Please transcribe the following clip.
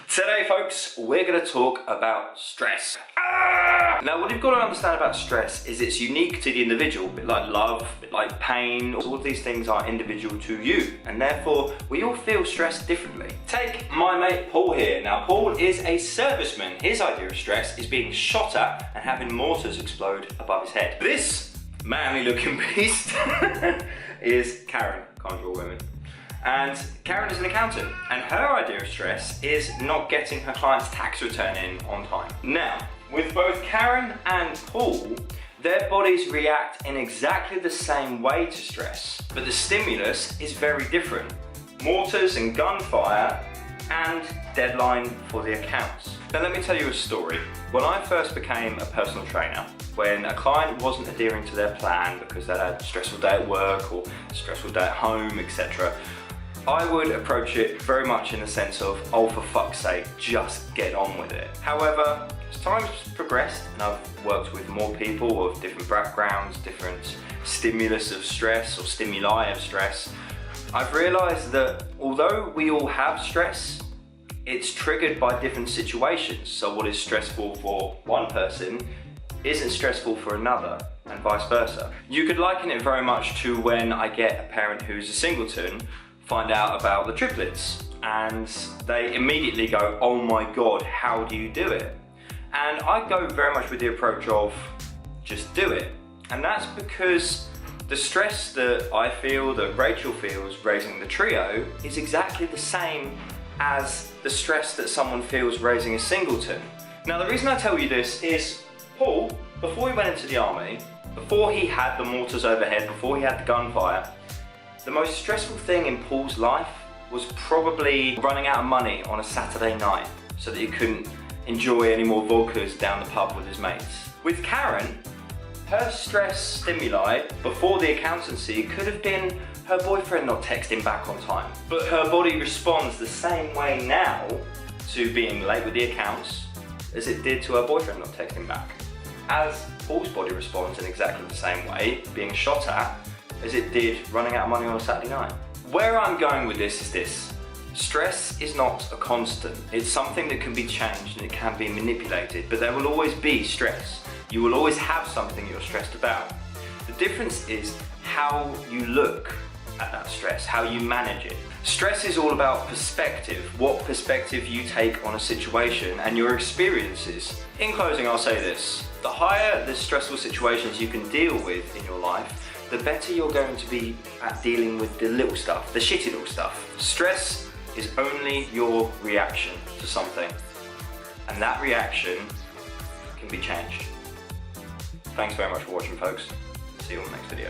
Today, folks, we're going to talk about stress. Now, what you've got to understand about stress is it's unique to the individual, a bit like love, a bit like pain. All of these things are individual to you, and therefore, we all feel stress differently. Take my mate Paul here. Now, Paul is a serviceman. His idea of stress is being shot at and having mortars explode above his head. This manly-looking beast is Karen, can't draw women. And Karen is an accountant, and her idea of stress is not getting her client's tax return in on time. Now, with both Karen and Paul, their bodies react in exactly the same way to stress, but the stimulus is very different. Mortars and gunfire and deadline for the accounts. Now let me tell you a story. When I first became a personal trainer, when a client wasn't adhering to their plan because they had a stressful day at work or a stressful day at home, etc., I would approach it very much in the sense of, oh, for fuck's sake, just get on with it. However, as time's progressed and I've worked with more people of different backgrounds, different stimulus of stress or stimuli of stress, I've realised that although we all have stress, it's triggered by different situations. So what is stressful for one person isn't stressful for another, and vice versa. You could liken it very much to when I get a parent who's a singleton find out about the triplets, and they immediately go, oh my god, how do you do it? And I go very much with the approach of just do it. And that's because the stress that I feel, that Rachel feels raising the trio, is exactly the same as the stress that someone feels raising a singleton. Now the reason I tell you this is Paul, before he went into the army, before he had the mortars overhead, before he had the gunfire, the most stressful thing in Paul's life was probably running out of money on a Saturday night so that he couldn't enjoy any more vodkas down the pub with his mates. With Karen, her stress stimuli before the accountancy could have been her boyfriend not texting back on time. But her body responds the same way now to being late with the accounts as it did to her boyfriend not texting back. As Paul's body responds in exactly the same way, being shot at, as it did running out of money on a Saturday night. Where I'm going with this is this. Stress is not a constant. It's something that can be changed and it can be manipulated, but there will always be stress. You will always have something you're stressed about. The difference is how you look at that stress, how you manage it. Stress is all about perspective, what perspective you take on a situation and your experiences. In closing, I'll say this. The higher the stressful situations you can deal with in your life, the better you're going to be at dealing with the little stuff, the shitty little stuff. Stress is only your reaction to something, and that reaction can be changed. Thanks very much for watching, folks. See you on the next video.